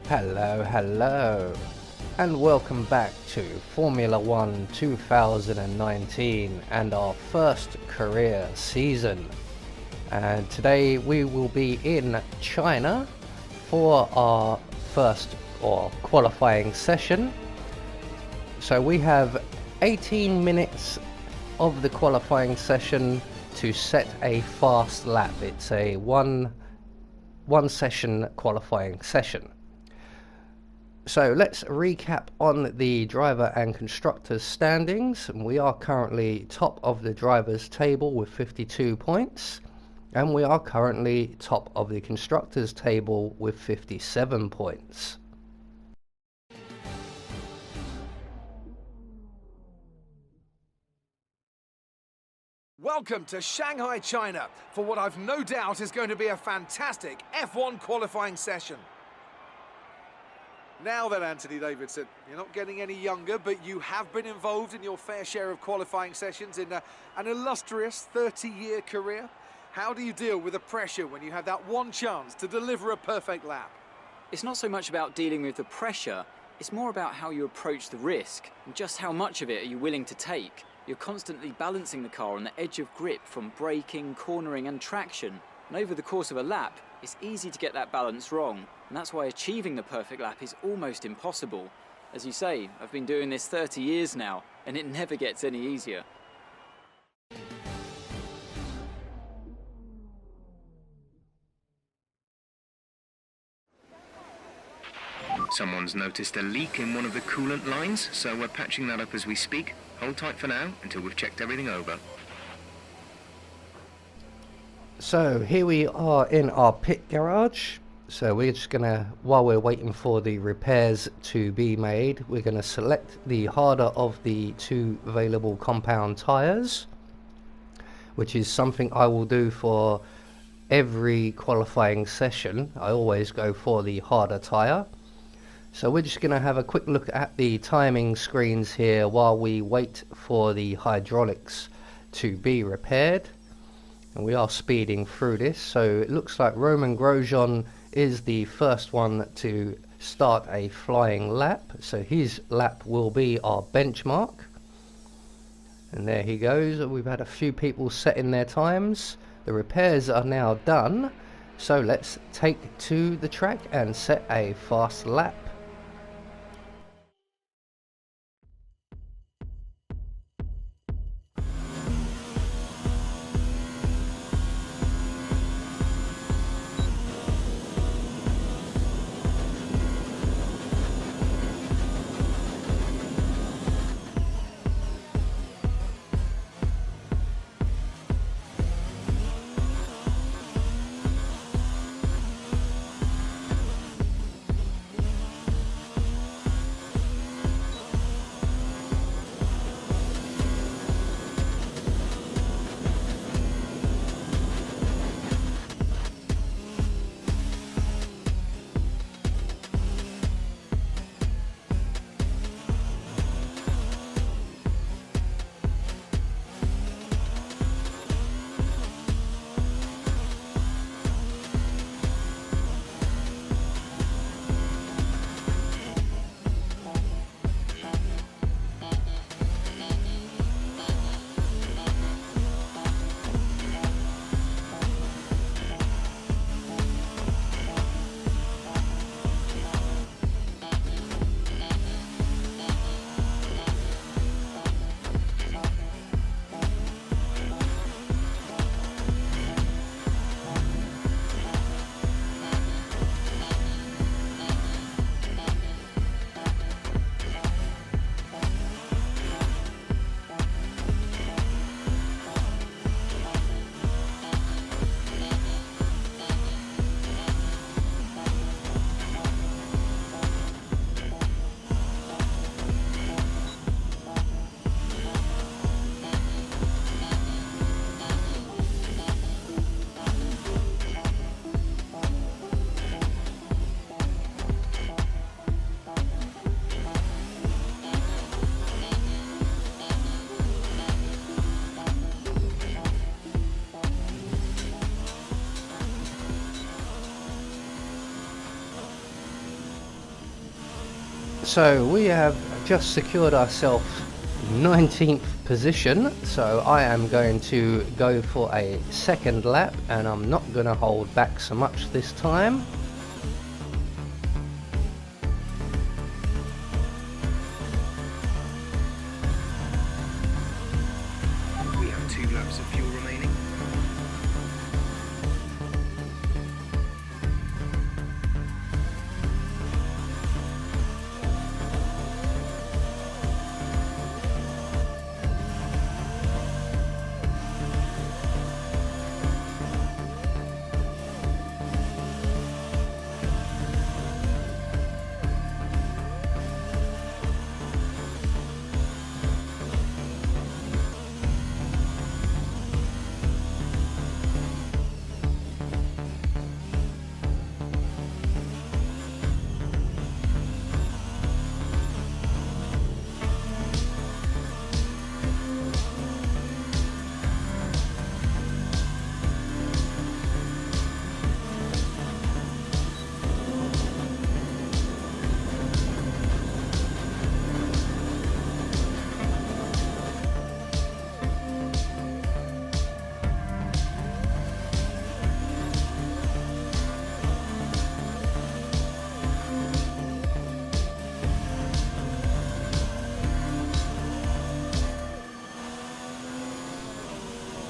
Hello, and welcome back to Formula 1 2019 and our first career season. And today we will be in China for our first qualifying session. So we have 18 minutes of the qualifying session to set a fast lap. It's a one session qualifying session. So let's recap on the driver and constructors standings. We are currently top of the drivers table with 52 points, and we are currently top of the constructors table with 57 points. Welcome to Shanghai, China, for what I've no doubt is going to be a fantastic F1 qualifying session. Now then, Anthony Davidson, you're not getting any younger, but you have been involved in your fair share of qualifying sessions in an illustrious 30-year career. How do you deal with the pressure when you have that one chance to deliver a perfect lap? It's not so much about dealing with the pressure, it's more about how you approach the risk and just how much of it are you willing to take. You're constantly balancing the car on the edge of grip from braking, cornering and traction. And over the course of a lap, it's easy to get that balance wrong. And that's why achieving the perfect lap is almost impossible. As you say, I've been doing this 30 years now, and it never gets any easier. Someone's noticed a leak in one of the coolant lines, so we're patching that up as we speak. Hold tight for now until we've checked everything over. So here we are in our pit garage. So we're just gonna, while we're waiting for the repairs to be made, we're gonna select the harder of the two available compound tires, which is something I will do for every qualifying session. I always go for the harder tire. So we're just gonna have a quick look at the timing screens here while we wait for the hydraulics to be repaired. And we are speeding through this, so it looks like Roman Grosjean is the first one to start a flying lap, so his lap will be our benchmark. And there he goes. We've had a few people set in their times. The repairs are now done, so let's take to the track and set a fast lap. So we have just secured ourselves 19th position, so I am going to go for a second lap, and I'm not going to hold back so much this time. We have 2 laps of fuel remaining.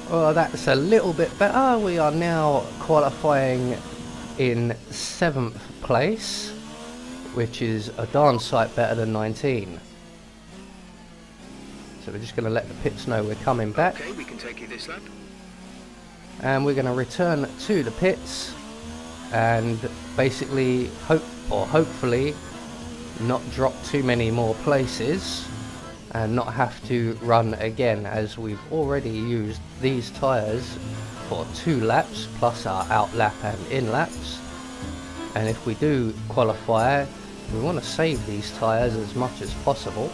Well, that's a little bit better. We are now qualifying in 7th place, which is a darn sight better than 19. So we're just going to let the pits know we're coming back. Okay, we can take you this lap. And we're going to return to the pits and basically hopefully not drop too many more places and not have to run again, as we've already used these tyres for 2 laps plus our out lap and in laps. And if we do qualify, we want to save these tyres as much as possible.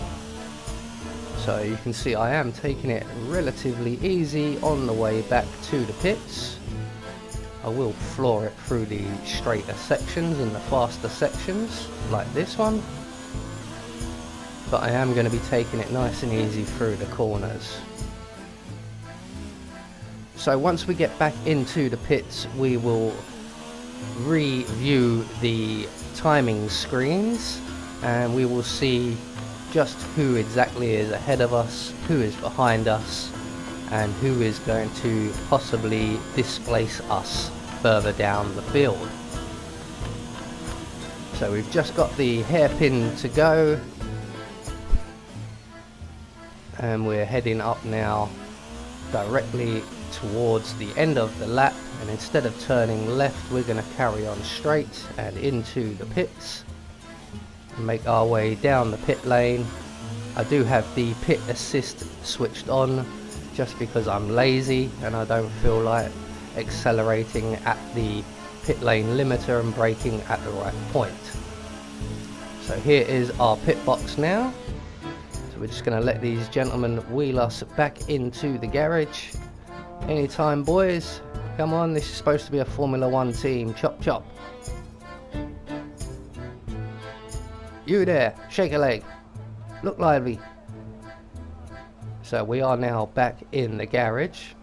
So you can see I am taking it relatively easy on the way back to the pits. I will floor it through the straighter sections and the faster sections like this one, but I am going to be taking it nice and easy through the corners. So once we get back into the pits, we will review the timing screens and we will see just who exactly is ahead of us, who is behind us, and who is going to possibly displace us further down the field. So we've just got the hairpin to go, and we're heading up now directly towards the end of the lap, and instead of turning left we're going to carry on straight and into the pits and make our way down the pit lane. I do have the pit assist switched on just because I'm lazy and I don't feel like accelerating at the pit lane limiter and braking at the right point. So here is our pit box now. So we're just going to let these gentlemen wheel us back into the garage. Anytime, boys. Come on, this is supposed to be a Formula 1 team. Chop chop. You there, shake a leg. Look lively. So we are now back in the garage.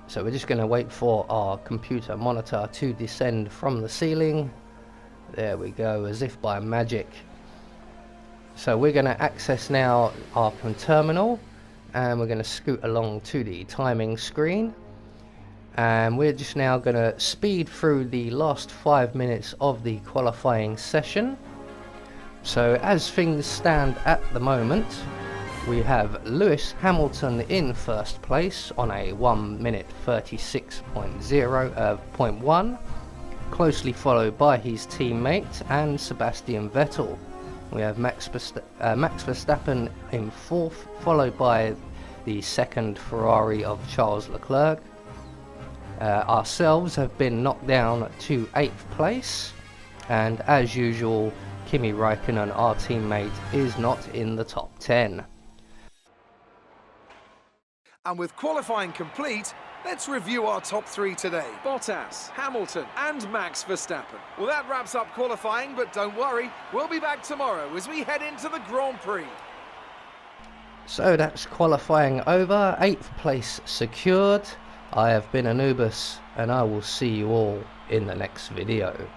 So we're just going to wait for our computer monitor to descend from the ceiling. There we go, as if by magic. So we're going to access now our terminal, and we're going to scoot along to the timing screen. And we're just now going to speed through the last 5 minutes of the qualifying session. So as things stand at the moment, we have Lewis Hamilton in first place on a 1 minute 36.1, closely followed by his teammate and Sebastian Vettel. We have Max Verstappen in fourth, followed by the second Ferrari of Charles Leclerc. Ourselves have been knocked down to 8th place, and as usual, Kimi Räikkönen, our teammate, is not in the top 10. And with qualifying complete, Let's review our top three today. Bottas, Hamilton and Max Verstappen. Well, that wraps up qualifying, but don't worry, we'll be back tomorrow as we head into the Grand Prix. So that's qualifying over, 8th place secured. I have been Anubis, and I will see you all in the next video.